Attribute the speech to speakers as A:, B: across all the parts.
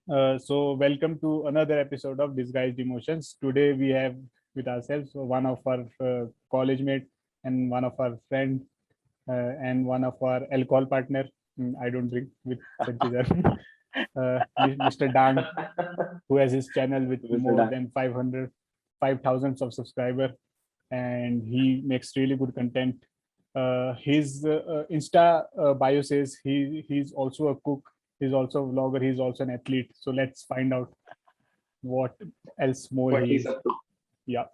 A: So welcome to another episode of Disguised Emotions. Today we have with ourselves one of our college mate and one of our friend and one of our alcohol partner. I don't drink with Sanchizar. Mr. Dang, who has his channel with
B: Mr.
A: more
B: Dan.
A: than 5,000 of subscriber, and he makes really good content. His Insta bio says he's also a cook, he's also a vlogger, he's also an athlete. So let's find out what else more
C: what
A: he
C: he's
A: is.
C: up to.
A: Yeah.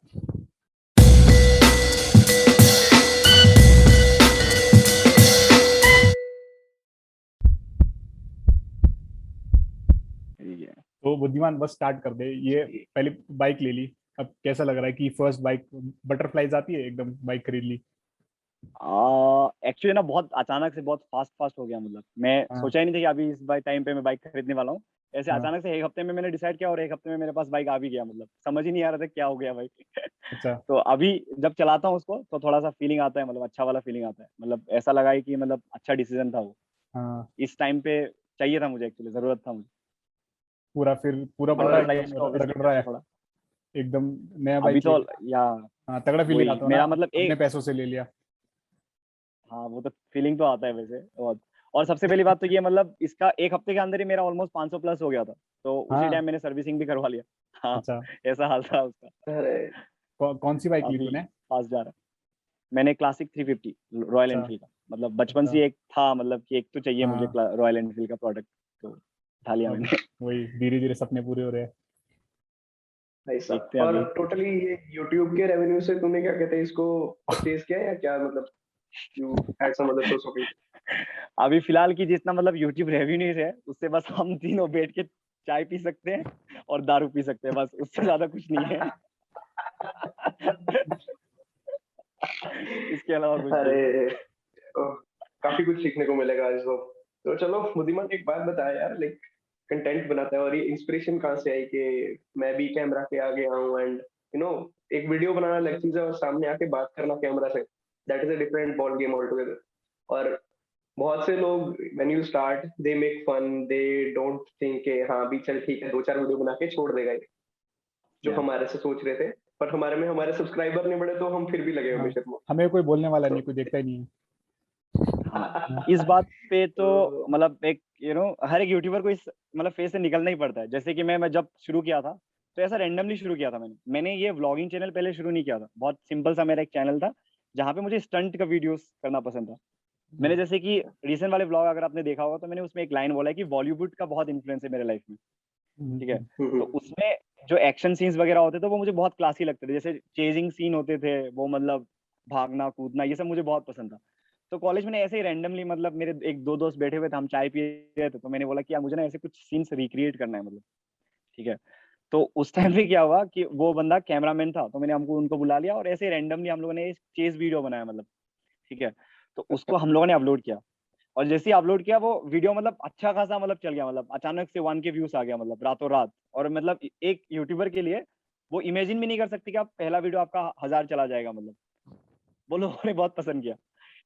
B: Yeah.
A: तो बुद्धिमान बस start कर दे। ये पहले bike ले ली, अब कैसा लग रहा है कि फर्स्ट बाइक बटरफ्लाइज आती है एकदम बाइक खरीद ली?
B: एक्चुअली ना बहुत अचानक से बहुत फास्ट हो गया। मतलब मैं
A: हाँ।
B: सोचा ही नहीं था कि अभी इस टाइम पे मैं बाइक खरीदने वाला हूँ। ऐसे
A: हाँ।
B: अचानक से एक हफ्ते में मैंने डिसाइड किया और एक हफ्ते में मेरे पास बाइक आ भी गया। मतलब समझ ही नहीं आ रहा था क्या हो गया बाइक।
A: अच्छा।
B: तो अभी जब चलाता हूँ उसको तो थोड़ा सा फीलिंग आता है, मतलब अच्छा वाला फीलिंग आता है। मतलब ऐसा लगा है कि मतलब अच्छा डिसीजन था वो।
A: हाँ,
B: इस टाइम पे चाहिए था मुझे, एक्चुअली जरूरत था मुझे।
A: पूरा फिर पूरा बंदा
B: बटरफ्लाई
A: एकदम
B: का obviously
A: रगड़ रहा है,
B: थोड़ा
A: एकदम नया
B: अभी
A: बाइक ले
B: तो
A: लिया।
B: या
A: हाँ, तगड़ा फीलिंग
B: वही
A: आता हो ना,
B: मेरा मतलब
A: अपने
B: एक
A: पैसों से ले लिया।
B: हाँ, वो तो फीलिंग तो आता है वैसे बहुत। और सबसे पहली बात तो ये, मतलब इसका एक हफ्ते के अंदर ही मेरा ऑलमोस्ट 500 प्लस हो गया था। तो उसी
A: हाँ।
B: टाइम मैंने सर्विसिंग भी करवा लिया। हाँ,
A: अच्छा,
B: ऐसा हाल था उसका।
C: अरे
A: कौन सी बाइक ली
B: काफी
A: तूने?
B: फास्ट जा रहा है। मैंने क्लासिक 350 रॉयल
A: अच्छा।
B: एनफील्ड का, मतलब बचपन
A: अच्छा।
B: से एक था, मतलब कि एक तो चाहिए मुझे
A: हाँ,
B: रॉयल एनफील्ड का प्रोडक्ट। तो उठा लिया
A: अब
B: मैंने।
A: वही धीरे धीरे सपने पूरे हो रहे हैं।
C: भाई साहब,
B: देखते हैं
C: और
B: अभी।
C: टोटली ये YouTube के रेवेन्यू से तूने क्या कहते हैं इसको परचेज किया या क्या, मतलब you had some other source of
B: अभी फिलहाल की जितना मतलब यूट्यूब रेवेन्यूज है, उससे बस हम तीनों बैठ के चाय पी सकते हैं और दारू पी सकते हैं, बस उससे ज्यादा कुछ नहीं है। इसके अलावा कुछ नहीं है।
C: अरे ओह, काफी कुछ सीखने को मिलेगा आज तो चलो बुद्धिमान, एक बात बता यार, लाइक कंटेंट बनाता है और ये इंस्पिरेशन कहाँ से आई कि मैं भी कैमरा के आगे आऊं एंड एक वीडियो बनाना अलग चीज है और सामने आके बात करना कैमरा से, that is a different ball game all together. और बहुत से लोग when you start they make fun, they don't think के हाँ भी चल ठीक है 2-4 वीडियो बना के छोड़ देगा ये, जो
B: Yeah.
C: हमारे से सोच रहे थे। पर हमारे में हमारे सब्सक्राइबर नहीं बढ़े तो हम फिर भी लगे
A: हाँ,
C: हमेशा में।
A: हमें कोई बोलने वाला
C: तो
A: नहीं, कोई देखता ही नहीं है।
B: हाँ, इस बात पे तो
C: तो
B: मतलब एक हर एक यूट्यूबर को इस मतलब फेज से निकलना ही पड़ता है। जैसे कि मैं जब शुरू किया था तो ऐसा रैंडमली शुरू किया था। मैंने ये व्लॉगिंग चैनल पहले शुरू नहीं किया था। बहुत सिंपल सा मेरा एक चैनल था जहाँ पे मुझे स्टंट का वीडियोस करना पसंद था। मैंने जैसे कि रिसेंट वाले व्लॉग अगर आपने देखा होगा तो मैंने उसमें एक लाइन बोला है कि बॉलीवुड का बहुत इन्फ्लुएंस है मेरे लाइफ में। ठीक है, तो उसमें जो एक्शन सीन्स वगैरह होते थे वो मुझे बहुत क्लासी लगते थे। जैसे चेजिंग सीन होते थे वो, मतलब भागना कूदना, ये सब मुझे बहुत पसंद था। तो कॉलेज में ऐसे ही रैंडमली, मतलब मेरे एक दो दोस्त बैठे हुए थे, हम चाय पी रहे थे, तो मैंने बोला कि यार मुझे ना ऐसे कुछ सीन्स रिक्रिएट करना है, मतलब ठीक है। तो उस टाइम पे क्या हुआ कि वो बंदा कैमरामैन था, तो मैंने हमको उनको बुला लिया और ऐसे रैंडमली हम लोगों ने एक चेज वीडियो बनाया, मतलब ठीक है। तो उसको हम लोगों ने अपलोड किया और जैसे ही अपलोड किया वो वीडियो मतलब अच्छा खासा मतलब चल गया। मतलब अचानक से 1K व्यूज आ गया, मतलब रातों रात। और मतलब एक यूट्यूबर के लिए वो इमेजिन भी नहीं कर सकती कि आप पहला वीडियो आपका 1000 चला जाएगा। मतलब वो लोगों ने बहुत पसंद किया,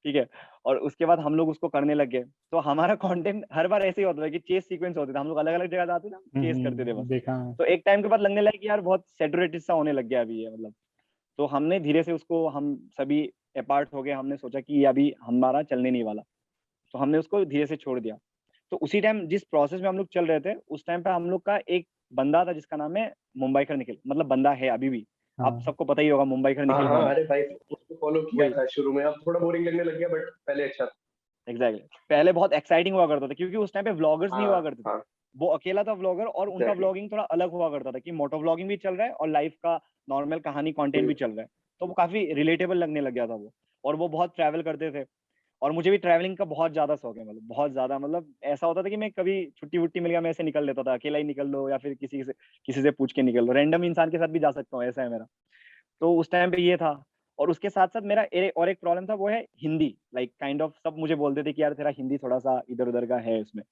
B: ठीक है। और उसके बाद हम लोग उसको करने लग गए। तो हमारा कंटेंट हर बार ऐसे ही होता था कि चेस सीक्वेंस होते थे, हम लोग अलग अलग जगह जाते थे, चेस करते थे बस।
A: देखा है।
B: तो एक टाइम के बाद लगने लगा कि यार बहुत सेटुरेटेड सा होने लग गया अभी ये, मतलब। तो हमने धीरे से उसको, हम सभी अपार्ट हो गए, हमने सोचा कि ये अभी हमारा चलने नहीं वाला, तो हमने उसको धीरे से छोड़ दिया। तो उसी टाइम जिस प्रोसेस में हम लोग चल रहे थे, उस टाइम पे हम लोग का एक बंदा था जिसका नाम है मुंबईकर निखिल, मतलब बंदा है अभी भी। आप
A: हाँ।
B: सबको पता ही होगा मुंबईकर
C: हाँ
B: निखिल
C: हाँ,
B: कौन है।
C: अरे भाई
B: तो
C: उसको फॉलो किया
B: वही
C: था शुरू में, अब थोड़ा बोरिंग लगने लग गया बट पहले अच्छा था।
B: एग्जैक्टली, पहले बहुत एक्साइटिंग हुआ करता था क्योंकि उस टाइम पे व्लॉगर्स नहीं
C: हाँ
B: हुआ करते थे।
C: हाँ,
B: वो अकेला था व्लॉगर और उनका
C: एग्जैक्टली।
B: व्लॉगिंग थोड़ा अलग हुआ करता था कि मोटो व्लॉगिंग भी चल रहा है और लाइफ का नॉर्मल कहानी कंटेंट भी चल रहा है। तो वो काफी रिलेटेबल लगने लग गया था वो। और वो बहुत ट्रैवल करते थे और मुझे भी ट्रैवलिंग का बहुत ज्यादा शौक है, मतलब बहुत ज्यादा। मतलब ऐसा होता था कि मैं कभी छुट्टी वुट्टी मिल गया मैं ऐसे निकल लेता था, अकेला ही निकल लो या फिर किसी से पूछ के निकल लो, रैंडम इंसान के साथ भी जा सकता हूँ, ऐसा है मेरा। तो उस टाइम पे ये था। और उसके साथ साथ मेरा और एक प्रॉब्लम था, वो है हिंदी। लाइक काइंड ऑफ सब मुझे बोलते थे कि यार तेरा हिंदी थोड़ा सा इधर उधर का है उसमें।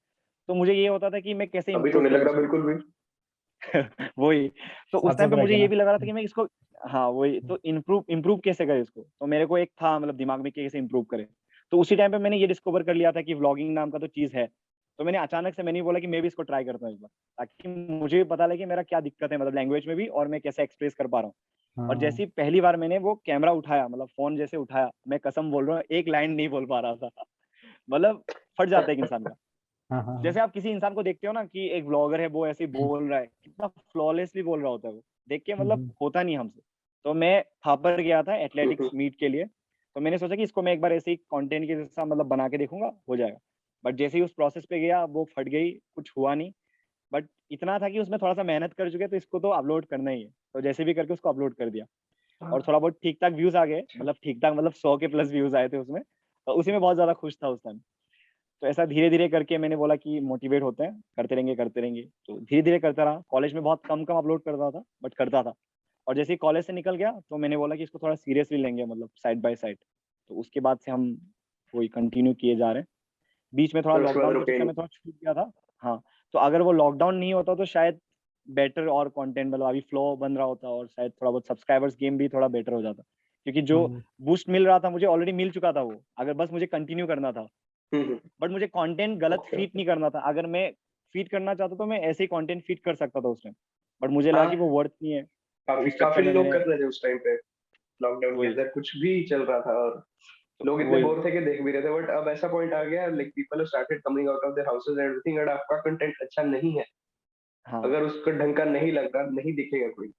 B: तो मुझे ये होता था कि मैं कैसे
C: अभी तो
B: इम्प्रूव
C: नहीं लग
B: करूँ
C: रहा
B: इसको।
C: बिल्कुल भी।
B: वही। तो उस
A: साफ
B: टाइम पे
A: सुथरा
B: मुझे
A: क्या
B: ये
A: ना।
B: भी लग रहा था कि मैं इसको, हाँ वही, तो इम्प्रूव कैसे करे इसको। तो मेरे को एक था मतलब दिमाग में कि कैसे इम्प्रूव करे। तो उसी टाइम पे मैंने ये डिस्कवर कर लिया था कि व्लॉगिंग नाम का तो चीज है। तो मैंने अचानक से मैंने बोला कि मैं भी इसको ट्राई करता हूँ एक बार, ताकि मुझे भी पता लगे कि मेरा क्या दिक्कत है मतलब लैंग्वेज में भी, और मैं कैसे एक्सप्रेस कर पा रहा हूँ। और जैसे ही पहली बार मैंने वो कैमरा उठाया, मतलब फोन जैसे उठाया, मैं कसम बोल रहा हूँ एक लाइन नहीं बोल पा रहा था। मतलब फट जाता है एक इंसान का। जैसे आप किसी इंसान को देखते हो ना कि एक व्लॉगर है, वो ऐसे ही बोल रहा है, कितना फ्लॉलेसली बोल रहा होता है वो, देख के मतलब होता नहीं हमसे। तो मैं थापर गया था एथलेटिक्स मीट के लिए, तो मैंने सोचा कि इसको मैं एक बार ऐसे ही कंटेंट के जैसा मतलब बना के देखूंगा, हो जाएगा। बट जैसे ही उस प्रोसेस पे गया, वो फट गई, कुछ हुआ नहीं। बट इतना था कि उसमें थोड़ा सा मेहनत कर चुके, तो इसको तो अपलोड करना ही है, तो जैसे भी करके उसको अपलोड कर दिया। और थोड़ा बहुत ठीक ठाक व्यूज आ गए, मतलब ठीक ठाक मतलब 100 के प्लस व्यूज आए थे उसमें, तो उसी में बहुत ज्यादा खुश था उस टाइम। तो ऐसा धीरे धीरे करके मैंने बोला कि मोटिवेट होते हैं, करते रहेंगे करते रहेंगे, तो धीरे धीरे करता रहा। कॉलेज में बहुत कम कम अपलोड करता था, बट करता था। और जैसे ही कॉलेज से निकल गया, तो मैंने बोला कि इसको थोड़ा सीरियसली लेंगे, मतलब साइड बाय साइड। तो उसके बाद से हम वही कंटिन्यू किए जा रहे हैं। बीच में थोड़ा
C: फिर उसके बाद
B: लॉकडाउन के
C: रुके
B: चक्कर
C: नहीं।
B: में थोड़ा छूट गया था। हाँ, तो अगर वो लॉकडाउन नहीं होता तो शायद बेटर और कंटेंट मतलब अभी फ्लो बन रहा होता, और शायद थोड़ा बहुत सब्सक्राइबर्स गेम भी थोड़ा बेटर हो जाता, क्योंकि जो बूस्ट मिल रहा था मुझे ऑलरेडी मिल चुका था वो, अगर बस मुझे कंटिन्यू करना था। बट मुझे कंटेंट गलत
C: ओके
B: फीड नहीं करना था। अगर मैं फीड करना चाहता तो मैं ऐसे ही कंटेंट फीड कर सकता था उसमें, बट मुझे लगा कि
C: हाँ,
B: वो वर्थ नहीं है, तो
C: काफी
B: उस
C: काफी
B: चक्कर में
C: लोग
B: मैंने
C: कर रहे थे उस टाइम पे, लॉकडाउन के
B: वही
C: अंदर कुछ भी चल रहा था और
B: तो
C: लोग इतने
B: वही
C: बोर थे कि देख भी रहे थे। बट अब ऐसा पॉइंट आ गया, like people have started coming out of their houses and everything, and आपका कंटेंट अच्छा नहीं है,
B: हाँ,
C: अगर उसका ढंग का नहीं लग रहा, नहीं दिखेगा कोई,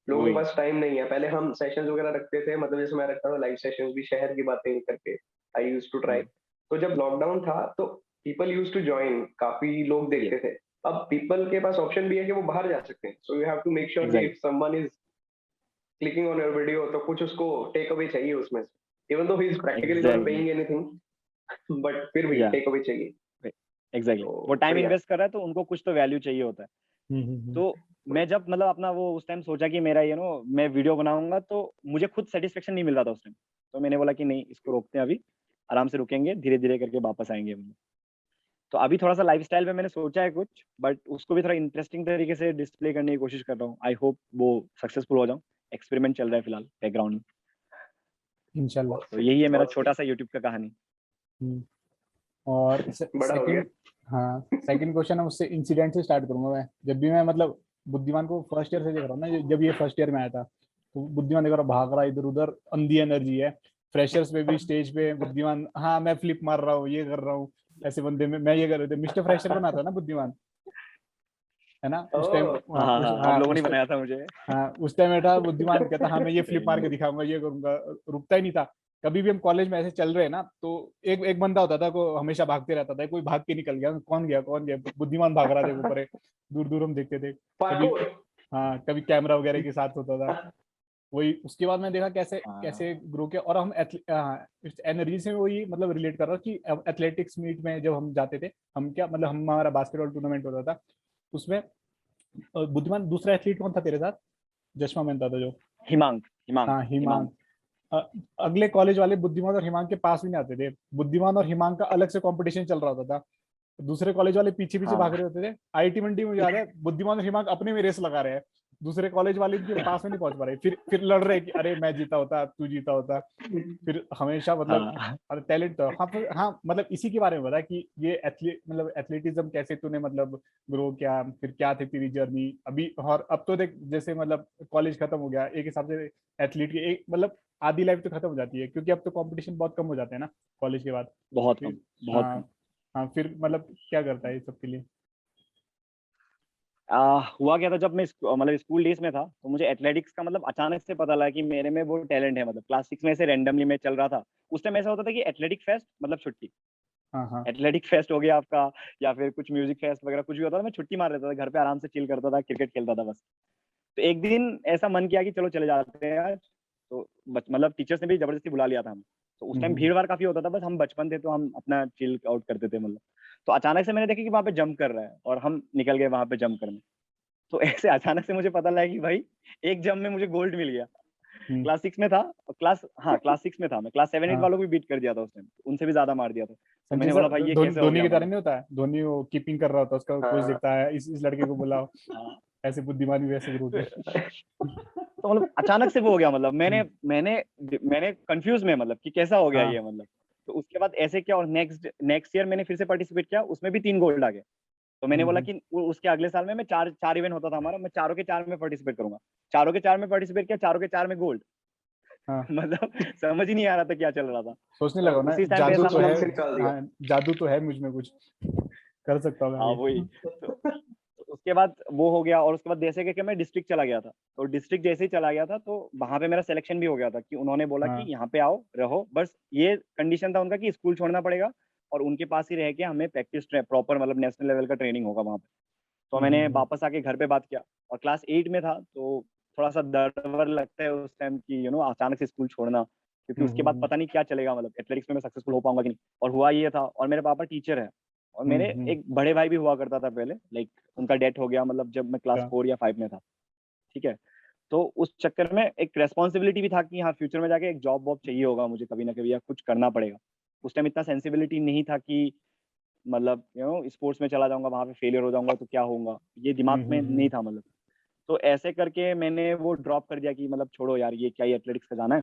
C: लोगों के
B: वही
C: पास टाइम नहीं है। पहले हम सेशंस वगैरह रखते थे, मतलब जैसे मैं रखता था लाइव सेशंस भी, शहर की बातें करके, आई यूज्ड टू ट्राई।
B: हाँ,
C: तो जब लॉकडाउन था तो पीपल यूज्ड टू जॉइन, काफी लोग
B: ये
C: देखते थे। अब पीपल के पास ऑप्शन भी है कि वो बाहर जा सकते हैं, so you have to make sure कि if
B: exactly
C: someone is clicking on your video, तो कुछ उसको टेक अवे चाहिए उसमें से, even though he is practically not
B: exactly
C: paying anything, but फिर भी
B: या
C: टेक अवे चाहिए।
B: एग्जैक्टली वो
C: तो
B: टाइम
C: बढ़िया।
B: इन्वेस्ट कर रहा है, तो उनको कुछ तो वैल्यू चाहिए होता है। तो मैं जब मतलब अपना वो उस टाइम सोचा कि मेरा मैं वीडियो बनाऊंगा, तो मुझे खुद सेटिस्फेक्शन नहीं मिल रहा था उस टाइम। तो मैंने बोला कि नहीं, इसको रोकते हैं अभी, आराम से रुकेंगे, धीरे धीरे करके वापस आएंगे हम। तो अभी थोड़ा सा लाइफस्टाइल में मैंने सोचा है कुछ, बट उसको भी थोड़ा इंटरेस्टिंग तरीके से डिस्प्ले करने की कोशिश कर रहा हूँ। आई होप वो सक्सेसफुल हो जाऊं। एक्सपेरिमेंट चल रहा है फिलहाल बैकग्राउंड में।
A: इंशाल्लाह।
B: तो यही है मेरा
C: बहुत
B: छोटा
C: सही।
B: सा यूट्यूब का कहानी।
A: हम्म, और
C: बड़ा हो गया।
A: सेकंड, हाँ सेकंड क्वेश्चन है उससे इंसिडेंट से स्टार्ट करूंगा मैं। जब भी मैं मतलब बुद्धिमान को फर्स्ट ईयर से देख रहा हूँ ना, जब ये फर्स्ट ईयर में आया था, तो बुद्धिमान देख रहा भाग रहा इधर उधर, अंधी एनर्जी है। फ्रेशर्स पे भी स्टेज पे बुद्धिमान, हाँ मैं फ्लिप मार रहा हूँ, ये कर रहा हूँ, ऐसे बंदे में मैं ये कर रहे थे, मिस्टर फ्रेशर बना था ना बुद्धिमान, है ना उस टाइम।
C: ओह,
B: हाँ हाँ हाँ, आप लोगों ने बनाया था मुझे।
A: हाँ उस टाइम बैठा बुद्धिमान कहता हाँ मैं ये फ्लिप मार
B: सही
A: के
B: है।
A: दिखाऊंगा, ये करूंगा, रुकता ही नहीं था। कभी भी हम कॉलेज में ऐसे चल रहे हैं ना, तो एक एक बंदा होता था को हमेशा भागते रहता था, कोई भाग के निकल गया, कौन गया कौन गया, बुद्धिमान भाग रहा था ऊपर है, दूर दूर हम देखते थे कभी।
C: पार्कोर।
A: हाँ कभी कैमरा वगैरह के साथ होता था। वही उसके बाद मैं देखा कैसे
B: हाँ
A: कैसे ग्रो किया, और हम एनर्जी से वही मतलब रिलेट कर रहा हूँ कि एथलेटिक्स मीट में जब हम जाते थे, हम क्या मतलब हमारा बास्केटबॉल टूर्नामेंट होता था उसमें, बुद्धिमान दूसरा एथलीट कौन था तेरे साथ, चश्मा पहनता था जो,
B: हिमांक हिमांक
A: हाँ हिमांग।
B: हिमांक।
A: अ- अगले कॉलेज वाले बुद्धिमान और हिमांग के पास भी नहीं आते थे, बुद्धिमान और हिमांग का अलग से कंपटीशन चल रहा होता था, दूसरे कॉलेज वाले पीछे पीछे भाग
B: हाँ
A: रहे होते थे। आईटी मंडी में जा रहे हैं, बुद्धिमान और हिमांग अपने में रेस लगा रहे हैं, दूसरे कॉलेज वाले इनके पास में नहीं पहुंच पा रहे, फिर लड़ रहे हैं कि अरे मैं जीता होता तू जीता होता। फिर हमेशा मतलब,
B: हाँ,
A: और टैलेंट तो हाँ हाँ मतलब इसी के बारे में बता कि ये एथलीट मतलब एथलेटिज्म कैसे तूने मतलब ग्रो किया, फिर क्या थी तेरी जर्नी अभी, और अब तो देख जैसे मतलब कॉलेज खत्म हो गया एक हिसाब से, एथलीट की एक मतलब आधी लाइफ तो खत्म हो जाती है, क्योंकि अब तो कंपटीशन बहुत कम हो जाते हैं ना कॉलेज के बाद।
B: बहुत कम,
A: फिर
B: बहुत कम।
A: हाँ, हाँ फिर मतलब क्या करता है ये सब के लिए।
B: हुआ क्या था, जब मैं मतलब स्कूल डेज में था, तो मुझे एथलेटिक्स का मतलब अचानक से पता लगा कि मेरे में वो टैलेंट है। मतलब क्लास 6 में से रैंडमली मैं चल रहा था। उस टाइम ऐसा होता था कि एथलेटिक फेस्ट मतलब छुट्टी,
A: हाँ हाँ।
B: एथलेटिक फेस्ट हो गया आपका, या फिर कुछ म्यूजिक फेस्ट वगैरह कुछ भी होता था, मैं छुट्टी मार लेता था, घर पे आराम से चिल करता था, क्रिकेट खेलता था बस। तो एक दिन ऐसा मन किया कि चलो चले जाते हैं आज। तो मतलब टीचर्स ने भी जबरदस्ती बुला लिया था हमें। तो उस टाइम
A: हम्म,
B: भीड़ भाड़ काफी होता था, बस हम बचपन थे तो हम अपना चिल आउट करते थे मतलब। तो अचानक से मैंने देखा कि वहां पे जंप कर रहा है, और हम निकल गए वहां पे जंप करने। तो ऐसे अचानक से मुझे पता लगा कि भाई एक जंप में मुझे गोल्ड मिल गया।
A: हम्म,
B: क्लास 6 में था, क्लास 6 में था मैं, क्लास 7 8
A: हाँ
B: वालों को भी बीट कर दिया था उस टाइम, उनसे भी ज्यादा मार दिया था। तो
A: संजय
B: मैंने बोला
A: सर,
B: भाई ये कैसे हो
A: धोनी
B: गया
A: की तरह
B: मतलब।
A: नहीं होता है, धोनी वो कीपिंग कर रहा होता है, उसका कोच
C: हाँ।
A: देखता है इस लड़के को बुलाओ,
B: हाँ,
A: ऐसे बुद्धिमानी वैसे ग्रो के।
B: तो मतलब अचानक से वो हो गया, मतलब मैंने मैंने मैंने कंफ्यूज में मतलब कि कैसा हो गया
A: हाँ
B: ये मतलब। तो उसके बाद ऐसे किया और नेक्स्ट ईयर मैंने फिर से पार्टिसिपेट किया, उसमें भी 3 गोल्ड आ गए। तो मैंने बोला कि उसके अगले साल में मैं 4 इवेंट होता था हमारा, मैं चारों के 4 में पार्टिसिपेट करूंगा। चारों के 4 में पार्टिसिपेट किया, चारों के 4 में गोल्ड।
A: हाँ।
B: मतलब समझ ही नहीं आ रहा था क्या चल रहा था।
A: सोचने
B: और
A: लगा ना,
B: उसी टाइम पे
A: जादू
B: ऐसा
A: तो
B: मतलब
A: है।
C: से निकाल दिया।
A: हाँ, जादू तो है मुझ में, कुछ कर सकता हूँ मैं
B: हाँ
A: ये।
B: वही। तो उसके बाद वो हो गया और उसके बाद जैसे कि मैं डिस्ट्रिक्ट चला गया था। तो डिस्ट्रिक्ट जैसे ही चला गया था तो वहां पे मेरा सिलेक्शन भी हो गया था कि उन्होंने बोला कि
A: हाँ।
B: यहाँ पे आओ रहो, बस ये कंडीशन था उनका कि स्कूल छोड़ना पड़ेगा और उनके पास ही रह के हमें प्रैक्टिस प्रॉपर मतलब नेशनल लेवल का ट्रेनिंग होगा वहाँ पे। तो मैंने वापस आके घर पे बात किया और क्लास 8 में था तो थोड़ा सा डर वर लगता है उस टाइम की अचानक से स्कूल छोड़ना, क्योंकि उसके बाद पता नहीं क्या चलेगा, मतलब एथलेटिक्स में मैं सक्सेसफुल हो पाऊंगा कि नहीं। और हुआ ये था, और मेरे पापा टीचर है और मेरे एक बड़े भाई भी हुआ करता था पहले, लाइक उनका डेथ हो गया मतलब जब मैं क्लास 4 या 5 में था। ठीक है, तो उस चक्कर में एक रेस्पॉन्सिबिलिटी भी था कि हाँ फ्यूचर में जाके एक जॉब वॉब चाहिए होगा मुझे कभी ना कभी, या कुछ करना पड़ेगा। उस टाइम इतना सेंसिबिलिटी नहीं था कि मतलब स्पोर्ट्स में चला जाऊंगा वहां पे फेलियर हो जाऊंगा तो क्या होगा, ये दिमाग में नहीं था मतलब। तो ऐसे करके मैंने वो ड्रॉप कर दिया कि मतलब छोड़ो यार, ये क्या ही एथलेटिक्स का जाना है,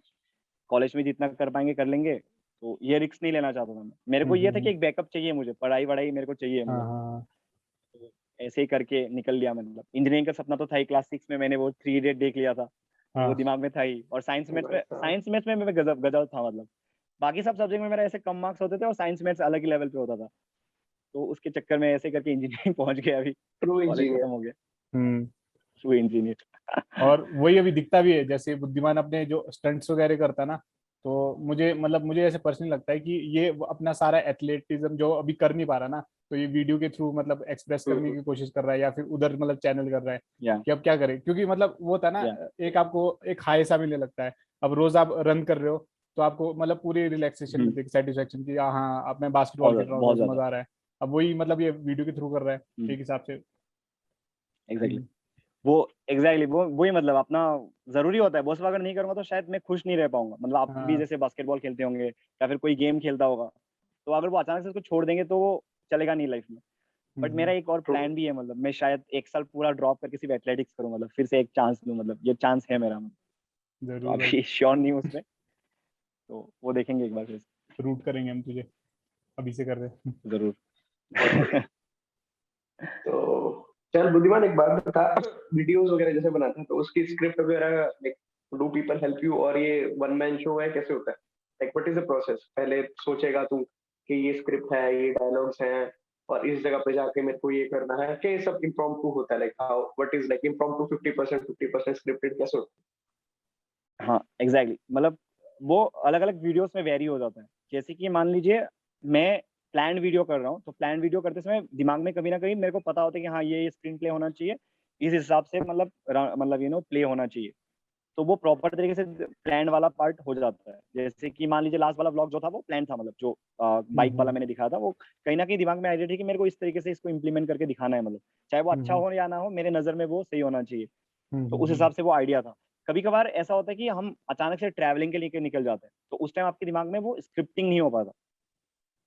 B: कॉलेज में जितना कर पाएंगे कर लेंगे। तो ये रिस्क नहीं लेना चाहता था मैं, मेरे को ये था कि एक बैकअप चाहिए, मुझे पढ़ाई वढ़ाई मेरे को चाहिए
A: हाँ
B: मतलब।
A: हाँ
B: तो ऐसे ही करके निकल लिया मतलब। इंजीनियरिंग का सपना तो था ही, क्लास 6 में मैंने वो 3 इडियट देख लिया था, तो वो
A: हाँ।
B: दिमाग में था ही। और साइंस मैथ्स में मैं गजब गजब था मतलब। बाकी सब सब्जेक्ट में मेरा ऐसे कम मार्क्स होते थे और साइंस मैथ्स अलग ही लेवल पे होता था। तो उसके चक्कर में ऐसे करके इंजीनियरिंग पहुंच गया, अभी
C: ट्रू
B: कॉलेज खत्म
C: इंजीनियर।
B: हो गया,
A: हम्म।
B: True engineer.
A: और वही अभी दिखता भी है, जैसे बुद्धिमान अपने जो स्टंट्स वगैरह करता ना, तो मुझे ऐसे पर्सनली लगता है कि ये वो अपना सारा एथलेटिज्म जो अभी कर नहीं पा रहा ना, तो ये वीडियो के थ्रू मतलब एक्सप्रेस करने की कोशिश कर रहा है, या फिर उधर मतलब चैनल कर रहा है
B: या
A: कि अब क्या करे। क्योंकि मतलब वो था ना,
B: या
A: एक आपको एक हाई सा मिलने लगता है। अब रोज आप रन कर रहे हो तो आपको मतलब पूरी रिलैक्सेशन मिलती है, सेटिस्फेक्शन की, हाँ अब मैं बास्केटबॉल खेल रहा हूँ
B: बहुत
A: रोज,
B: ज्यादा।
A: मजा आ रहा है। अब वही मतलब ये वीडियो के थ्रू कर रहा है एक हिसाब से।
B: एग्जैक्टली वो एग्जैक्टली वो वही मतलब अपना जरूरी होता है। वो सब अगर नहीं करूंगा तो शायद मैं खुश नहीं रह पाऊंगा। मतलब आप भी
A: हाँ।
B: जैसे बास्केटबॉल खेलते होंगे या फिर कोई गेम खेलता होगा, तो अगर वो अचानक से उसको छोड़ देंगे तो वो चलेगा नहीं लाइफ में। बट मेरा एक और
C: ट्रू।
B: प्लान भी है, मतलब मैं शायद 1 साल पूरा ड्रॉप करके सिर्फ एथलेटिक्स करूँ, मतलब फिर से एक चांस लूँ, मतलब ये चांस है मेरा मतलब। तो
A: जरूर भाई,
B: अभी श्योर नहीं हूँ उसमें, तो वो देखेंगे एक बार फिर से।
A: रूट करेंगे हम तुझे, अभी से कर रहे हैं।
B: जरूर।
C: तो चल बुद्धिमान एक बात बता, वीडियोस वगैरह जैसे बनाता है तो उसकी स्क्रिप्ट वगैरह like do people help you, और ये वन मैन शो है कैसे होता है, like what is the process? पहले सोचेगा तू कि ये स्क्रिप्ट है, ये डायलॉग्स हैं, और इस जगह पे जाके मेरे को ये करना है, कि सब इम्प्रॉम्प्टू होता है, like how what is like impromptu 50% 50% scripted कैसे होता
B: हाँ एग्जैक्टली मतलब वो अलग अलग वीडियोस में वेरी हो जाता है। जैसे कि मान लीजिए मैं प्लान वीडियो कर रहा हूँ, तो प्लान वीडियो करते समय दिमाग में कभी ना कभी मेरे को पता होता है कि हाँ ये स्क्रीन प्ले होना चाहिए, इस हिसाब से मतलब प्ले होना चाहिए। तो वो प्रॉपर तरीके से प्लान वाला पार्ट हो जाता है। जैसे कि मान लीजिए लास्ट वाला ब्लॉग जो था वो प्लान था, मतलब जो बाइक वाला मैंने दिखाया था, वो कहीं ना कहीं दिमाग में आइडिया थी कि मेरे को इस तरीके से इसको इम्प्लीमेंट करके दिखाना है, मतलब चाहे वो अच्छा
A: हम्म
B: हो या ना हो, मेरे नजर में वो सही होना चाहिए। तो उस
A: हम्म।
B: हिसाब से वो आइडिया था। कभी कभार ऐसा होता है कि हम अचानक से ट्रैवलिंग के लिए निकल जाते हैं, तो उस टाइम आपके दिमाग में वो स्क्रिप्टिंग नहीं हो पाता,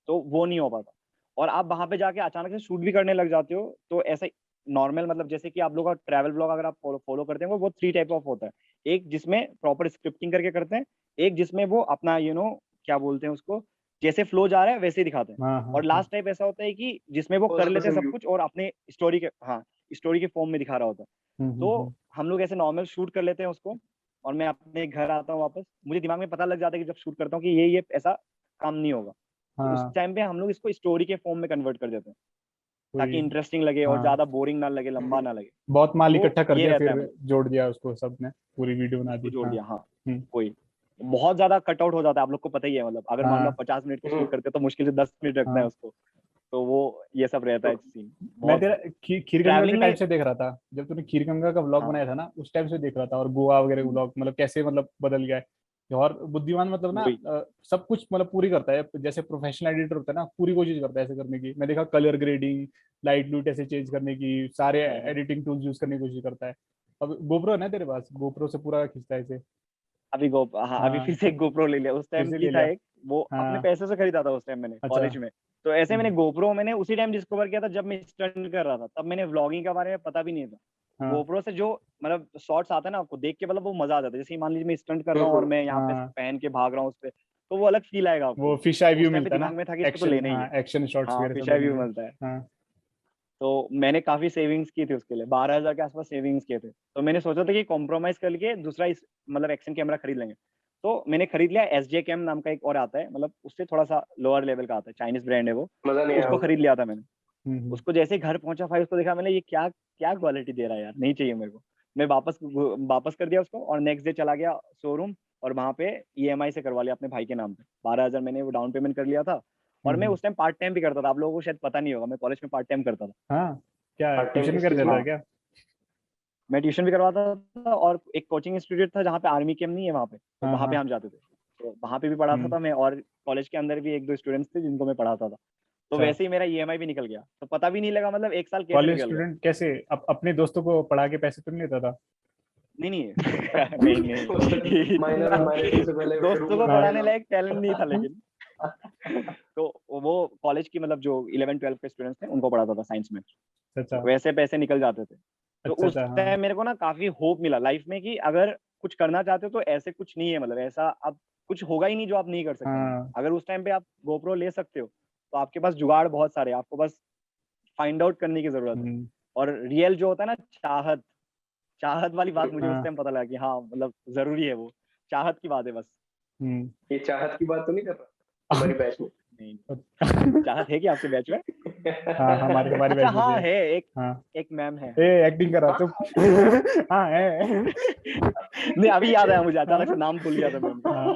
B: तो वो नहीं हो पाता। और आप वहां पे जाके अचानक से शूट भी करने लग जाते हो, तो ऐसे नॉर्मल मतलब जैसे कि आप लोग का ट्रैवल ब्लॉग अगर आप फॉलो करते हैं वो 3 टाइप ऑफ होता है। एक जिसमें प्रॉपर स्क्रिप्टिंग करके करते हैं, एक जिसमें वो अपना क्या बोलते हैं उसको, जैसे फ्लो जा रहा है वैसे ही दिखाते हैं,
A: हाँ हाँ
B: और
A: हाँ।
B: लास्ट टाइप ऐसा होता है कि जिसमें वो
C: है?
B: कर
C: फर्स्ट
B: लेते हैं
C: पर्सन
B: सब
C: व्यू।
B: कुछ और अपने स्टोरी के फॉर्म में दिखा रहा होता है। तो
A: हम्म।
B: हम लोग ऐसे नॉर्मल शूट कर लेते हैं उसको, और मैं अपने घर आता हूँ वापस, मुझे दिमाग में पता लग जाता है कि जब शूट करता हूँ कि ये ऐसा काम नहीं होगा। तो उस
A: हाँ
B: टाइम पे हम लोग इसको स्टोरी के फॉर्म में कन्वर्ट कर देते हैं, ताकि
A: कोई।
B: इंटरेस्टिंग लगे और
A: हाँ,
B: ज्यादा बोरिंग ना लगे, लंबा ना लगे।
A: बहुत माल
B: तो
A: इकट्ठा कर
B: ये
A: दिया
B: रहता है
A: फिर
B: मतलब,
A: जोड़ दिया उसको सबने, पूरी वीडियो बना
B: उसको
A: दी।
B: जोड़
A: हाँ।
B: दिया हाँ।
A: हम्म।
B: कोई बहुत ज्यादा कटआउट हो जाता है, आप लोग को पता ही है, मतलब अगर मान लो
A: हाँ
B: 50 मिनट का शूट करते हैं तो मुश्किल से 10 मिनट रखना है
A: हाँ।
B: उसको। तो वो ये सब रहता है सीन
A: मैं
B: बहुत।
A: तेरा खीरगंगा के
B: ट्रैवलिंग
A: टाइम
B: में
A: से देख रहा था, जब तूने खीरगंगा का व्लॉग
B: हाँ
A: बनाया था ना, उस टाइम से देख रहा था, और गोवा वगैरह का व्लॉग मतलब कैसे मतलब बदल गया है। और बुद्धिमान मतलब ना
B: वही
A: सब कुछ मतलब पूरी करता है, जैसे प्रोफेशनल एडिटर होता है ना, पूरी कोशिश करता है ऐसे करने की। मैं देखा कलर ग्रेडिंग, लाइट लूट ऐसे चेंज करने की, सारे एडिटिंग टूल्स यूज करने की कोशिश करता है। अब गोप्रो है ना तेरे पास, गोप्रो से पूरा खींचता है इसे।
B: हाँ अभी फिर
A: हाँ,
B: से एक गोप्रो ले लिया। उस
A: फिर
B: टाइम
A: से
B: भी
A: ले
B: था
A: लिया।
B: एक, वो अपने
A: हाँ।
B: पैसे से खरीदा था उस टाइम मैंने
A: अच्छा।
B: कॉलेज में। तो ऐसे मैंने गोप्रो मैंने उसी टाइम डिस्कवर किया था जब मैं स्टंट कर रहा था, तब मैंने व्लॉगिंग के बारे में पता भी नहीं था।
A: हाँ
B: गोप्रो से जो मतलब शॉट्स आते हैं ना, आपको देख के मतलब वो मजा आ जाता है। जैसे मान लीजिए मैं स्टंट कर रहा हूँ और मैं यहाँ पे
A: हाँ
B: पहन के भाग रहा हूँ उस पे, तो वो अलग फील आएगा आपको।
A: वो फिश आई
B: तो
A: व्यू
B: उस टाइम पे
A: मिलता है ना,
B: दिमाग में था कि इसको तो
A: एक्शन,
B: लेना ही
A: हाँ
B: है।
A: एक्शन शॉट्स
B: हाँ,
A: वगैरह
B: फिश
A: सब
B: आई
A: लेने
B: व्यू
A: के।
B: मिलता है।
A: हाँ
B: तो मैंने काफी सेविंग्स की थी उसके लिए, 12,000 के आसपास सेविंग्स किए थे। तो मैंने सोचा था कि कॉम्प्रोमाइज करके दूसरा इस मतलब एक्शन कैमरा खरीद लेंगे। तो मैंने खरीद लिया, एसजे कैम नाम का एक और आता है, मतलब उससे थोड़ा सा लोअर लेवल का आता है, चाइनीज ब्रांड है वो।
C: मजा नहीं
B: तो
C: आया
B: उसको
C: होगा।
B: खरीद लिया था मैंने।
A: हम्म,
B: उसको जैसे ही घर पहुंचा भाई, उसको देखा मैंने, ये क्या क्या क्वालिटी दे रहा है यार, नहीं चाहिए मेरे को। मैं वापस कर दिया उसको, और नेक्स्ट डे चला गया शोरूम, और वहां पे ईएमआई से करवा लिया अपने भाई के नाम पे। 12,000 मैंने वो डाउन पेमेंट कर लिया था। और मैं
A: हम्म।
B: उस टाइम पार्ट टाइम भी करता था, आप लोगों को शायद पता नहीं होगा, मैं कॉलेज में पार्ट टाइम करता था।
A: हाँ, क्या
C: पार्ट टाइम
A: ट्यूशन भी
C: किस
A: कर
C: चीज
A: देता
C: में?
A: है क्या?
B: मैं ट्यूशन भी करवाता था, और एक कोचिंग इंस्टीट्यूट था जहाँ पे आर्मी कैम्प नहीं है वहाँ पे, तो
A: हाँ
B: वहाँ पे
A: हाँ।
B: हम जाते थे। तो वहाँ पे भी पढ़ाता
A: हम्म।
B: था मैं, और कॉलेज के अंदर भी एक दो स्टूडेंट्स थे जिनको मैं पढ़ाता था। तो
A: अच्छा,
B: वैसे ही मेरा ईएमआई भी निकल गया, तो पता भी नहीं लगा, मतलब एक साल कैसे
A: कॉलेज
B: निकल गया।
A: स्टूडेंट कैसे अपने दोस्तों को पढ़ा के पैसे तो नहीं लेता था?
B: नहीं नहीं नहीं नहीं
C: माइनर
B: इतना
C: माइनॉरिटी से पहले
B: दोस्तों
C: रूम
B: को
C: में
A: हाँ
B: पढ़ाने
C: बैठना।
B: लायक टैलेंट नहीं था लेकिन। तो वो कॉलेज की मतलब जो 11-12 के स्टूडेंट्स थे उनको पढ़ाता था साइंस में।
A: अच्छा
B: तो वैसे पैसे निकल जाते थे। तो
A: अच्छा
B: उस
A: अच्छा। हाँ
B: टाइम मेरे को ना काफी होप मिला लाइफ में कि अगर कुछ करना चाहते हो तो ऐसे कुछ नहीं है, मतलब ऐसा अब कुछ होगा ही नहीं जो आप नहीं कर सकते।
A: हाँ।
B: अगर उस टाइम पे आप गोप्रो ले सकते हो तो आपके पास जुगाड़ बहुत सारे हैं, आपको बस फाइंड आउट करने की जरूरत है।
A: हम्म,
B: और रियल जो होता है ना, चाहत, चाहत वाली बात मुझे उस
A: हाँ।
B: टाइम पता लगा कि हाँ मतलब जरूरी है वो, चाहत की बात है बस।
A: हम्म।
C: ये चाहत की बात तो नहीं कर रहा हमारी बैच में?
B: नहीं, चाहत है कि आपके बैच में?
A: हाँ, हमारे हमारे
B: अच्छा
A: बैच में भी
B: हाँ
A: है।
B: है, एक
A: हाँ।
B: एक मैम है
A: ए
B: हाँ।
A: एक्टिंग कर रहा चुप। हाँ है।
B: नहीं अभी याद आया मुझे, अचानक से
A: हाँ
B: नाम भूल गया था मैम का।
A: हाँ।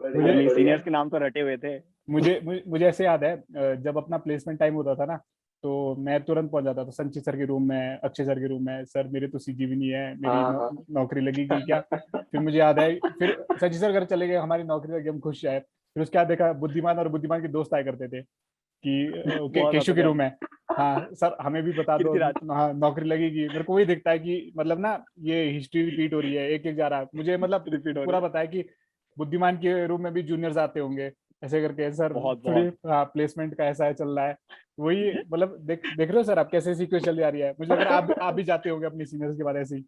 C: बढ़िया
A: मुझे
B: नहीं,
C: बढ़िया।
B: सीनियर्स के नाम तो रटे हुए थे।
A: मुझे ऐसे याद है, जब अपना प्लेसमेंट टाइम होता था ना, तो मैं तुरंत पहुंच जाता था संचित सर के रूम में, अक्षय सर के रूम में। सर मेरे तो सीजीवी नहीं है, मेरी
C: हाँ हाँ।
A: नौकरी लगेगी क्या? फिर मुझे याद है, फिर संचित सर घर चले गए, हमारी नौकरी लगी, हम खुश आए। फिर उसके बाद देखा बुद्धिमान और बुद्धिमान के दोस्त आए करते थे कि
B: बहुत
A: केशु
B: आता
A: के
B: था
A: रूम में। हाँ सर हमें भी बता दो।
B: किरकिराट।
A: हाँ नौकरी लगेगी। मेरे को वही दिखता है कि मतलब ना, ये हिस्ट्री रिपीट हो रही है, एक एक जा रहा है मुझे, मतलब
B: रिपीट हो रही
A: पूरा
B: है।
A: बताया कि बुद्धिमान के रूम में भी जूनियर्स आते होंगे ऐसे करके। सर
B: बहुत
A: थोड़ी,
B: बहुत।
A: हाँ प्लेसमेंट का ऐसा है चल रहा है। वही मतलब देख रहे हो सर आप कैसे सीक्वेंस चल जा रही है। मुझे लग रहा है आप भी जाते होंगे अपनी सीनियर्स के बाद ऐसे ही।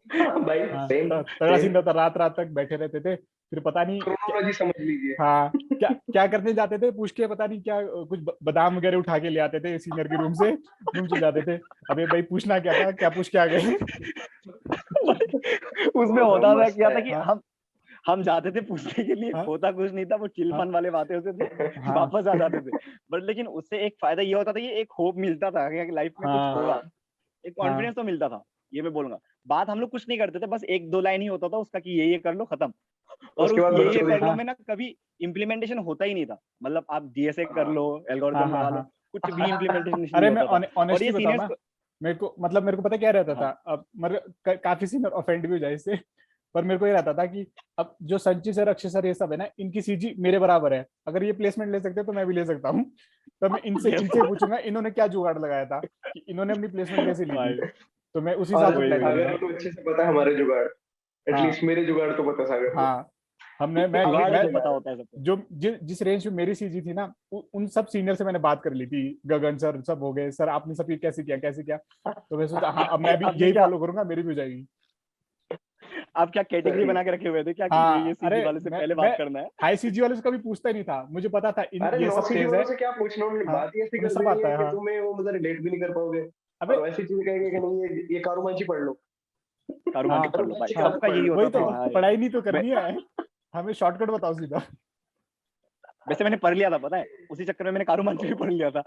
C: हाँ भाई
A: हाँ
C: सेम
A: तगड़ा
C: सेम।
A: सीन रहता, रात रात तक बैठे रहते थे। फिर पता नहीं
C: क्रोनोलॉजी समझ लीजिए।
A: हाँ क्या क्या करने जाते थे, पूछ के पता नहीं क्या, कुछ बादाम वगैरह उठा के ले आते थे सीनियर के रूम से, रूम चले जाते थे। अबे भाई पूछना क्या था, क्या पूछ के आ गए?
B: उसमें
C: वो तो
B: होता था
C: मस्त
B: क्या
C: है।
B: था कि
A: हाँ
B: हम जाते थे पूछने के लिए,
A: हाँ
B: होता कुछ नहीं था, वो चिल
A: हाँ
B: फन वाले बातें होते थे,
A: हाँ
B: वापस आ जाते थे। बट लेकिन उससे एक फायदा ये होता था, ये एक होप मिलता था कि लाइफ में कुछ
A: हाँ
B: होगा,
C: हाँ
B: एक
A: हाँ
B: कॉन्फिडेंस तो मिलता था। ये मैं बोलूंगा। बात हम लोग कुछ नहीं करते थे, बस एक दो लाइन ही होता था उसका कि ये कर लो, खत्म। और
C: उसके
B: उस
C: बाद
B: ये
C: बच्चों
B: कर लो
A: हाँ
B: में ना कभी इम्प्लीमेंटेशन होता ही नहीं था। मतलब आप डीएसए कर
C: हाँ
B: लो,
A: हाँ
B: एल्गोरिदम
A: हाँ
B: लगा लो,
A: हाँ।
B: कुछ भी इम्प्लीमेंटेशन नहीं
A: अरे मैं
B: होता था। और
A: ऑनेस्टली
B: ये
A: बताऊं
B: सीनियर्स
A: ना,
B: को।
A: मेरे को पता क्या रहता था
B: हाँ
A: अब, मगर काफी सीनियर ऑफेंड भी हो जाए इससे। पर मेरे को ये रहता था कि अब जो संचित सर अक्षय सर ये सब है ना, इनकी सीजी मेरे बराबर है। अगर ये प्लेसमेंट ले सकते हैं तो मैं भी ले सकता हूँ। तो मैं इनसे
B: yes,
A: इनसे पूछूंगा इन्होंने क्या जुगाड़ लगाया था, कि इन्होंने अपनी प्लेसमेंट कैसे ली थी।
B: भाई
A: तो मैं उसी
C: और
A: हिसाब से
B: वही
A: प्लान
B: वही
C: अगर
A: करूंगा।
C: उनको अच्छे से पता है हमारे जुगाड़,
A: हाँ
C: एटलीस्ट मेरे जुगाड़ तो पता सागर को।
A: हाँ। हमने
B: जुगाड़
A: मैं
B: तो पता होता है सबको।
A: जो जिस रेंज में मेरी सीजी थी ना, उन सब सीनियर से मैंने बात कर ली थी। गगन सर सब हो गए, सर आपने सब ये कैसे किया। तो मैं सोचा हाँ अब मैं भी
B: आपने
A: यही
B: क्या,
A: फॉलो करूंगा, मेरी भी हो जाएगी।
B: आप क्या कैटेगरी
C: सही।
B: बना के रखे हुए थे क्या कि ये
A: हाँ
B: सीजी
A: अरे
B: वाले से पहले
A: मैं
B: बात करना है?
A: हाई सीजी वाले से कभी पूछता ही नहीं था, मुझे पता था इन
C: अरे
A: ये सब
C: नौसिखी
A: तेज है।
C: वालों से क्या पूछना, उन्होंने
A: हाँ
C: बात ही ऐसी
A: उन्हें
C: कर
A: सब
C: देनी
A: आता
C: है
A: है।
C: कि
A: हाँ
C: तुम्हें वो मतलब रिलेट भी नहीं कर पाओगे।
A: अबे
C: और वैसी चीजें कहेंगे कि नहीं ये कारूमांची पढ़ लो।
B: कारूमांची
A: हाँ
B: पढ़ लो भाई,
C: कारूमांची
A: हाँ
C: किताब
B: सबका
C: पढ़
B: यही
C: लो।
A: वही
B: होता था
A: तो,
B: भाई।
A: पढ़ाई नहीं तो
B: मैं
A: करनी है, हमें शॉर्टकट बताओ सीधा।
B: वैसे मैंने पढ़ लिया था पता है, उसी चक्कर में मैंने कारूमांची भी पढ़ लिया था।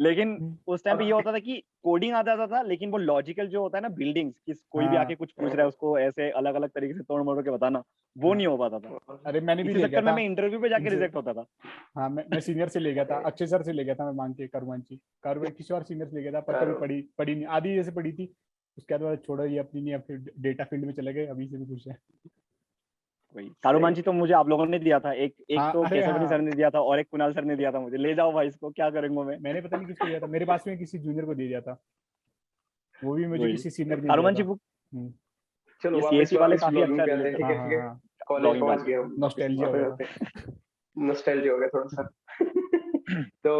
B: लेकिन उस टाइम पे ये होता था कि कोडिंग आ जाता था, लेकिन वो लॉजिकल जो होता है ना, बिल्डिंग्स कि कोई भी
A: हाँ
B: आके कुछ पूछ रहा है उसको ऐसे अलग अलग तरीके से तोड़ मोड़ के बताना, वो
A: हाँ।
B: नहीं हो पाता था।
A: अरे मैंने भी
B: इसी
A: ले गया
B: चक्कर में
A: था
B: मैं इंटरव्यू पे जाके
A: इनसे।
B: रिजेक्ट होता था।
A: हाँ मैं सीनियर से ले गया था, अक्षय सर से ले गया था मैं मांग के कारुमांची। कारुबाई किसी और सीनियर से ले गया था, पर कभी
C: कारू
A: पढ़ी नहीं, आधी जैसे पढ़ी थी। उसके बाद छोड़ो, ये अपनी नहीं, अब फिर डेटा फील्ड में चले गए, अभी से भी खुश है।
B: वही
C: सही।
B: कारूमांची तो मुझे आप लोगों ने दिया था, एक एक
A: हाँ
B: तो
A: अरे
B: केशवनी सर
A: हाँ,
B: ने दिया था और एक कुणाल सर ने दिया था मुझे, ले जाओ भाई इसको, क्या करूंगा मैं।
A: मैंने पता नहीं किसको दिया था, मेरे पास में किसी जूनियर को दे दिया था। वो भी मुझे
B: वही
A: किसी सीनियर ने दिया
B: कारूमांची
A: था।
B: बुक।
A: हम्म,
C: चलो
B: ये सीएससी वाले
C: वापस
B: काफी
C: ब्लॉगिंग
B: अच्छा
C: पे आते
B: रिलेट
C: हैं, ठीक
B: करते
A: हाँ
C: है
B: हैं।
C: ठीक
A: हाँ
C: है।
A: हाँ।
C: कॉलेज
B: ब्लॉगिंग पे
C: पहुंच
B: आते
C: गए हम,
A: नॉस्टैल्जिया हो
C: वापस
A: गया था।
C: आते हैं। नॉस्टैल्जिया हो गया थोड़ा सा। तो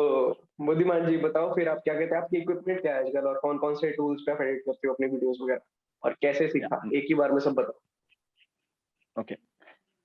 C: बुद्धिमान जी बताओ फिर, आप क्या कहते हैं, आपकी इक्विपमेंट क्या है आजकल, और कौन कौन से टूल्स पे आप एडिट करते हो अपनी वीडियोस वगैरह, और कैसे सीखा, एक ही बार में सब बताओ।
B: ओके,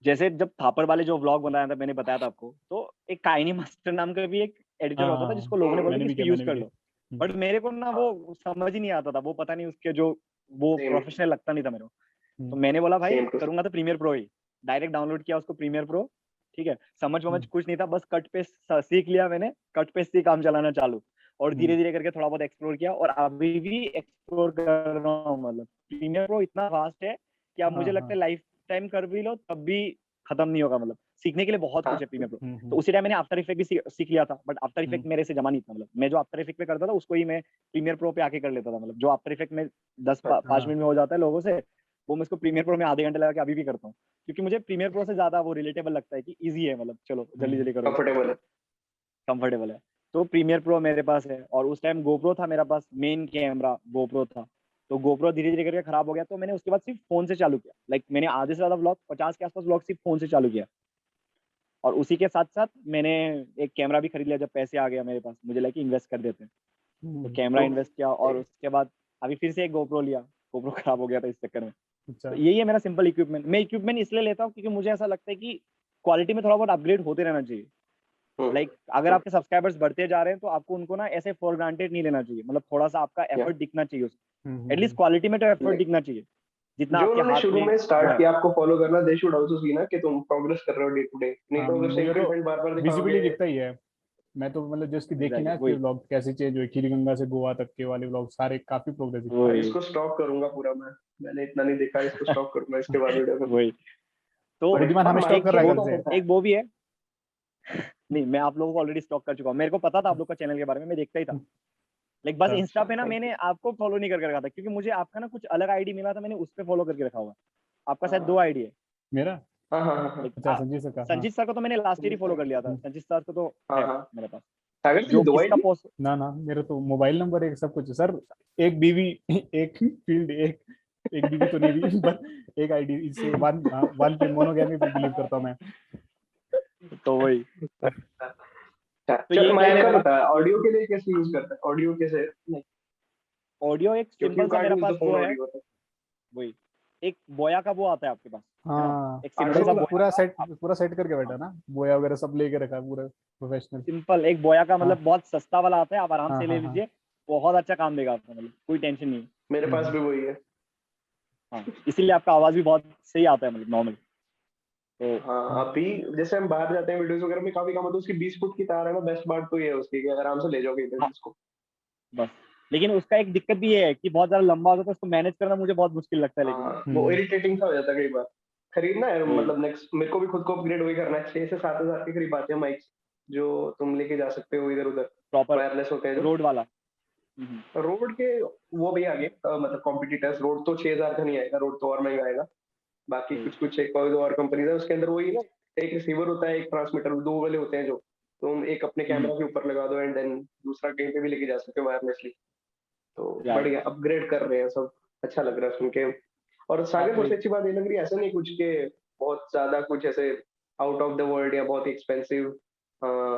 B: जैसे जब थापर वाले जो व्लॉग बनाया था, मैंने बताया था आपको, तो एक काइनी मास्टर नाम का भी एक एडिटर होता था, जिसको लोगों ने बोला
A: मैंने
B: कि
A: भी
B: इसको
A: किया,
B: यूज
A: मैंने
B: कर
A: भी
B: लो,
A: किया।
B: बट मेरे को ना वो समझ ही नहीं आता था, वो पता नहीं उसके जो वो
C: Same.
B: प्रोफेशनल लगता नहीं था मेरे को। तो
A: हम्म,
B: मैंने बोला भाई
C: Same to
B: करूंगा तो प्रीमियर प्रो ही, डायरेक्ट डाउनलोड किया उसको प्रीमियर प्रो, ठीक है, समझ वमझ कुछ नहीं था, बस कट पेस्ट सीख लिया मैंने, कट पेस्ट से ही काम चलाना चालू, और धीरे धीरे करके थोड़ा बहुत एक्सप्लोर किया, और अभी भी एक्सप्लोर कर रहा हूँ। मतलब प्रीमियर प्रो इतना वास्ट है कि आप मुझे
A: हाँ
B: लगता है लाइफ टाइम कर भी लो तब भी खत्म नहीं होगा, मतलब सीखने के लिए बहुत
C: हाँ
B: कुछ है प्रीमियर प्रो।
A: हम्म,
B: तो उसी टाइम मैंने आफ्टर इफेक्ट भी सीख लिया था, बट आफ्टर इफेक्ट
A: हम्म,
B: मेरे से जमा नहीं था, मतलब मैं जो आफ्टर इफेक्ट पे करता था उसको ही मैं प्रीमियर प्रो पे आके कर लेता था, मतलब जो आफ्टर इफेक्ट में 5
A: हाँ
B: मिनट में हो जाता है लोगों से, वो मैं इसको प्रीमियर प्रो में आधे घंटे लगा के अभी भी करता हूँ, क्योंकि मुझे प्रीमियर प्रो से ज्यादा वो रिलेटेबल लगता है कि इजी है, मतलब चलो जल्दी जल्दी करो,
C: कंफर्टेबल है।
B: कंफर्टेबल है। तो प्रीमियर प्रो मेरे पास है, और उस टाइम गोप्रो था मेरा पास, मेन कैमरा गोप्रो था। तो गोप्रो धीरे धीरे करके खराब हो गया, तो मैंने उसके बाद सिर्फ फोन से चालू किया, लाइक मैंने आधे से ज्यादा व्लॉग, 50 के आसपास व्लॉग सिर्फ फोन से चालू किया, और उसी के साथ साथ मैंने एक कैमरा भी खरीद लिया जब पैसे आ गया मेरे पास, मुझे लगा कि इन्वेस्ट कर देते हैं, तो कैमरा
C: तो
B: इन्वेस्ट किया, और उसके बाद अभी फिर से एक गोप्रो लिया, गोप्रो खराब हो गया था इस चक्कर में।
A: अच्छा
B: तो यही है मेरा सिंपल इक्विपमेंट। मैं इक्विपमेंट इसलिए लेता हूँ क्योंकि मुझे ऐसा लगता है कि क्वालिटी में थोड़ा बहुत अपग्रेड होते रहना चाहिए। लाइक अगर आपके सब्सक्राइबर्स बढ़ते जा रहे हैं तो आपको उनको ना ऐसे फॉर ग्रांटेड नहीं लेना चाहिए, मतलब थोड़ा सा आपका एफर्ट दिखना चाहिए उसमें, एटलीस्ट क्वालिटी में तो एफर्ट दिखना चाहिए जितना
C: जो
B: आपके
C: उन्होंने
B: हाथ
C: शुरू
B: में
C: में
B: वो
C: स्टार्ट
B: है।
C: किया आपको फॉलो करना, दे शुड आल्सो सी ना कि तुम प्रोग्रेस कर रहे हो डे टू डे, नहीं
A: हाँ,
C: तो अगर सेम
A: मुझे तो
C: कंटेंट बार बार
A: विजिबली
C: दिखाओगे।
A: दिखता ही है। मैं तो मतलब जिसकी देखी ना
B: एग्जैक्टली
A: इसके
B: वही
A: व्लॉग कैसे चेंज हुए, खीरी गंगा से गोवा तक के वाले व्लॉग सारे काफी प्रोग्रेस दिखता
C: भाई
B: वही
C: इसको स्टॉक करूंगा पूरा मैं, मैंने इतना नहीं देखा, इसको स्टॉक करूंगा इसके बाद वीडियो में।
B: वही तो
C: बट
A: बुद्धिमान
C: और
A: हमें स्टॉक
C: माइक
A: कर
C: की
A: रहा है
B: वो
A: कल से।
C: अगर
B: एक वो भी है। नहीं, मैं आप लोगों को ऑलरेडी स्टॉक कर चुका हूँ, मेरे को पता था आप लोग का चैनल के बारे में, मैं देखता ही था। लाइक बस
A: अच्छा
B: इंस्टा पे ना
C: थैंक
B: मैंने
C: यू।
B: आपको फॉलो नहीं करके रखा था, क्योंकि मुझे आपका ना कुछ अलग आईडी मिला था, मैंने उस पे फॉलो करके रखा हुआ। आपका शायद 2 आईडी है।
A: मेरा,
C: हाँ हाँ हाँ हाँ।
B: लाइक
A: अच्छा संजीव सर का, हाँ।
B: संजीत सर को तो मैंने लास्ट ईयर ही फॉलो कर लिया था,
A: हम्म,
B: संजीत सर को तो
C: हाँ
B: है
C: हाँ।
B: मेरे पास।
C: सागर तेरी
B: जो
C: दो
B: इसका
C: आईडी?
B: पोस्ट
A: ना ना, मेरा तो मोबाइल नंबर एक सब कुछ है सर। एक बीवी, एक फील्ड, एक बीवी तो नहीं भी, बस एक आईडी, इससे वन पे मोनोगैमी पे बिलीव करता हूँ मैं।
B: तो वही तो
C: चल
B: यही प्लान
C: माइक
B: है
C: का
B: मेरा
C: बता,
B: कि
C: ऑडियो के लिए कैसे यूज करता है, ऑडियो कैसे like,
B: ऑडियो एक
C: क्योंकि यू
B: सिंपल सा
C: कांट
B: मेरा
C: यूज
B: पास
C: द फोन
B: वो है,
C: ऑडियो।
B: वही एक बोया का वो आता है आपके पास, है ना,
A: हाँ,
B: एक
C: आठ
B: सिंपल
C: सौ
B: सा
A: मतलब
C: का?
B: बोया का
A: पूरा सेट करके बैठा
B: हाँ,
A: ना, बोया वगैरह सब लेके रखा है पूरा प्रोफेशनल।
B: सिंपल एक बोया का,
A: हाँ
B: मतलब बहुत सस्ता वाला आता है, आप आराम
A: हाँ
B: से ले
A: हाँ हाँ।
B: लीजिए, बहुत अच्छा काम देगा आपको, मतलब कोई टेंशन नहीं है।
C: मेरे पास
A: हम्म,
C: भी वही है।
B: हाँ, इसीलिए आपका आवाज भी बहुत सही आता है, मतलब नॉर्मल। तो
C: हाँ अभी जैसे हम बाहर जाते हैं वीडियोस वगैरह में, काफी कम होता है, उसकी 20 फुट की तार है ना, बेस्ट बात तो ये है उसकी कि आराम से ले जाओगे इधर
B: हाँ,
C: इसको।
B: बस लेकिन उसका एक दिक्कत भी ये है कि बहुत ज्यादा लंबा होता है, तो उसको मैनेज करना मुझे बहुत मुश्किल लगता है, लेकिन
C: हाँ वो
A: हम्म,
C: इरिटेटिंग सा हो जाता है कई बार। खरीदना है
B: वही
C: मतलब नेक्स्ट, मेरे को भी खुद को अपग्रेड वही करना है, 6 से 7 हजार के करीब आते हैं माइक्स जो तुम लेके जा सकते हो इधर उधर,
B: प्रॉपर
C: वायरलेस होते हैं जो।
B: रोड वाला।
C: रोड के वो भी आगे मतलब कॉम्पिटिटर्स, रोड तो 6 हजार का नहीं आएगा, रोड तो और महंगा आएगा। बाकी
B: वही
C: कुछ कुछ एक और कंपनीज है उसके अंदर, वही ना, एक रिसीवर होता है, एक ट्रांसमीटर, दो वाले होते हैं जो तुम एक अपने कैमरा के ऊपर लगा दो एंड देन दूसरा कहीं पे भी लेके जा सकते हो वायरलेसली। तो
B: या
C: बढ़िया अपग्रेड कर रहे हैं सब, अच्छा लग रहा है सुन के। और सागर
B: वही
C: सबसे अच्छी बात ये लग रही है, ऐसा नहीं कुछ के बहुत ज्यादा कुछ ऐसे आउट ऑफ द वर्ल्ड या बहुत एक्सपेंसिव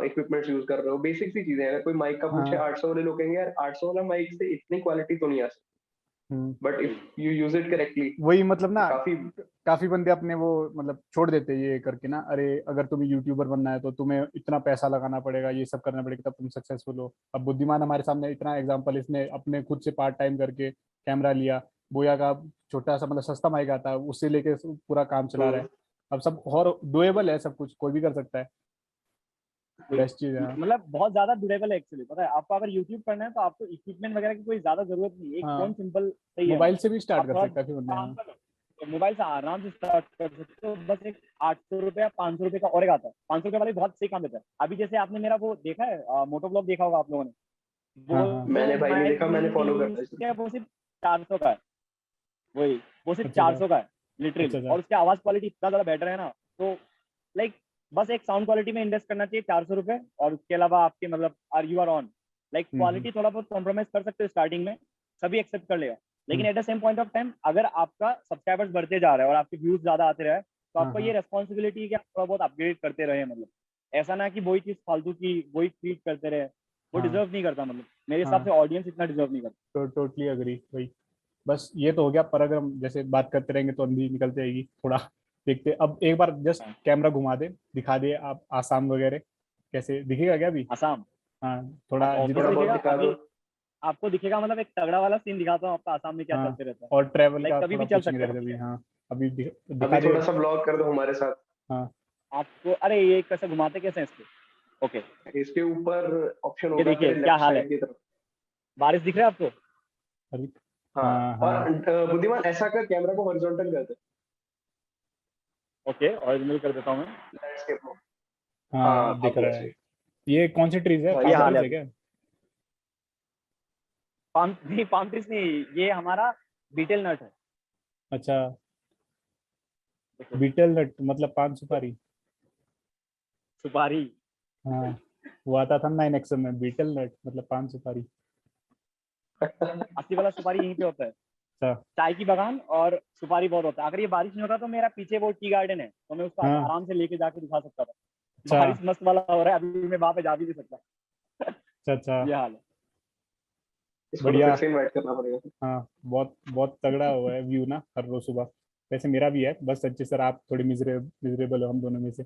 C: इक्विपमेंट्स यूज कर रहे हो, बेसिक सी चीजें हैं। अगर कोई माइक का पूछे,
A: हाँ
C: 800 वाले लोग कहेंगे यार 800 वाला माइक से इतनी क्वालिटी तो नहीं आ सकती,
A: हम्म,
C: बट
B: वही
C: if you use it correctly
A: वही मतलब
C: तो
A: ना,
C: काफी।
A: काफी बंदे अपने वो मतलब छोड़ देते हैं ये करके ना, अरे अगर तुम्हें यूट्यूबर बनना है तो तुम्हें इतना पैसा लगाना पड़ेगा, ये सब करना पड़ेगा, तब तुम सक्सेसफुल हो। अब बुद्धिमान हमारे सामने इतना एग्जांपल, इसने अपने खुद से पार्ट टाइम करके कैमरा लिया, बोया का छोटा सा मतलब सस्ता माइक आता है, उससे लेके पूरा काम चला रहा है। अब सब और डुएबल है, सब कुछ कोई भी कर सकता है। बेस्ट चीज है। हाँ
B: मतलब बहुत ज्यादा ड्यूरेबल है एक्चुअली, पता है आपको, अगर यूट्यूब करना है तो आपको इक्विपमेंट वगैरह की कोई ज्यादा जरूरत नहीं है, एक फोन
A: हाँ,
B: सिंपल सही है,
A: मोबाइल
B: मतलब
A: से भी स्टार्ट
B: आप
A: कर
B: थोड़ा
A: सकते हैं काफी बंदे।
B: काम
A: हाँ
B: कर लो तो मोबाइल से आराम से स्टार्ट कर सकते हो। बस एक 800 रुपया 500 रुपये का और एक आता है, 500 रुपये वाला भी बहुत सही काम देता है। अभी जैसे आपने मेरा वो देखा है मोटो ब्लॉग देखा होगा आप लोगों ने,
A: हाँ हाँ।
B: वो
C: मैंने भाई नहीं
B: माइक
C: देखा, मैंने
B: मैंने
C: फॉलो
B: यूज
C: करता है इसे।
B: किया, वो सिर्फ 400 का है, वही वो सिर्फ
A: अच्छा अच्छा
B: 400 का है
A: अच्छा
B: लिटरली,
A: अच्छा।
B: और उसकी आवाज क्वालिटी इतना ज्यादा बेटर है ना। तो लाइक बस एक साउंड क्वालिटी में इन्वेस्ट करना चाहिए 400 रुपये, और उसके अलावा आपके मतलब are you are on, like
A: hmm,
B: quality थोड़ा बहुत कॉम्प्रोमाइज कर सकते हो स्टार्टिंग में, सभी एक्सेप्ट कर लेगा। लेकिन
A: hmm,
B: at the same point of time अगर आपका सब्सक्राइबर्स बढ़ते जा रहे हैं और आपके व्यूज ज्यादा आते रहे, तो
A: हाँ
B: आपको ये
A: हाँ
B: रेस्पॉन्सिबिलिटी है कि आप थोड़ा बहुत अपग्रेड करते रहे, मतलब ऐसा ना कि वही चीज फालतू की वही ट्रीट करते रहे, वो
A: हाँ
B: डिजर्व नहीं करता, मतलब मेरे हिसाब से
A: हाँ,
B: ऑडियंस इतना डिजर्व नहीं करता।
A: तो टोटली अग्री भाई। बस ये तो हो गया, पर अगर हम जैसे बात करते रहेंगे तो अंधी निकलती रहेगी थोड़ा। देखते अब एक बार जस्ट
B: हाँ।
A: कैमरा घुमा दे, दिखा दे आप आसाम वगैरह कैसे दिखेगा क्या अभी?
B: आसाम
A: हाँ थोड़ा
B: ऑफ
A: जितना
C: थोड़ा बहुत
B: दिखेगा
C: दिखा
B: अभी।
C: दो।
B: आपको दिखेगा, मतलब एक तगड़ा वाला सीन दिखाता हूँ आपको आसाम में क्या
A: हाँ
B: चलते रहता है।
A: और ट्रैवल
B: लाइक
A: का
B: कभी
A: थोड़ा
B: भी चल
A: पूछेंगे
B: सकता
A: तेरे
B: है।
A: से भी। हाँ अभी
C: अभी
A: दिखा दे।
C: थोड़ा सा ब्लॉग कर दो हमारे साथ।
A: हाँ
B: आपको अरे ये कैसे घुमाते कैसे हैं इसको। ओके,
C: इसके ऊपर ऑप्शन
B: ये
C: होगा
B: देखिए
C: तेरे
B: क्या
C: लेफ्ट
B: हाल है।
C: साइड की तरफ।
B: बारिश दिख रहा है आपको?
A: अभी
C: हाँ।
A: हाँ
C: और
A: हाँ
C: बुद्धिमान ऐसा कर, कैमरा को हॉरिजॉन्टल कर दे
B: ओके, ओरिजिनल कर देता हूँ मैं।
C: लैंडस्केप को।
A: हाँ
C: हाँ
A: अब दिख
C: अब
A: रहा
C: यस।
A: है। ये कौन सी ट्रीज है,
B: ये
A: पाम
B: हाल
A: ट्रीज
B: है
A: है
B: अभी।
A: क्या?
B: पाम ट्रीज नहीं, ये हमारा बीटल नट है।
A: अच्छा
B: देखो,
A: बीटल नट मतलब पान सुपारी।
B: सुपारी।
A: हाँ वो आता था 9XM में, बीटल नट मतलब पान सुपारी।
B: असली वाला सुपारी यहीं पे होता है।
A: अच्छा
B: चाय की बागान और सुपारी बहुत होता है। अगर ये बारिश नहीं होता तो मेरा पीछे वो टी गार्डन है, तो मैं उसको
A: हाँ
B: आराम से लेके जाके दिखा सकता था।
A: अच्छा
B: बारिश मस्त वाला हो रहा है, अभी मैं वहां पे जा भी नहीं सकता।
A: अच्छा अच्छा
B: ये हाल है।
C: इसको तो फिर
A: बढ़िया।
C: से इनवाइट करना पड़ेगा।
A: हाँ बहुत बहुत तगड़ा हुआ है व्यू ना हर रोज सुबह। वैसे मेरा भी है, बस अच्छे सर आप थोड़ी मिजरेबल हो हम दोनों में से।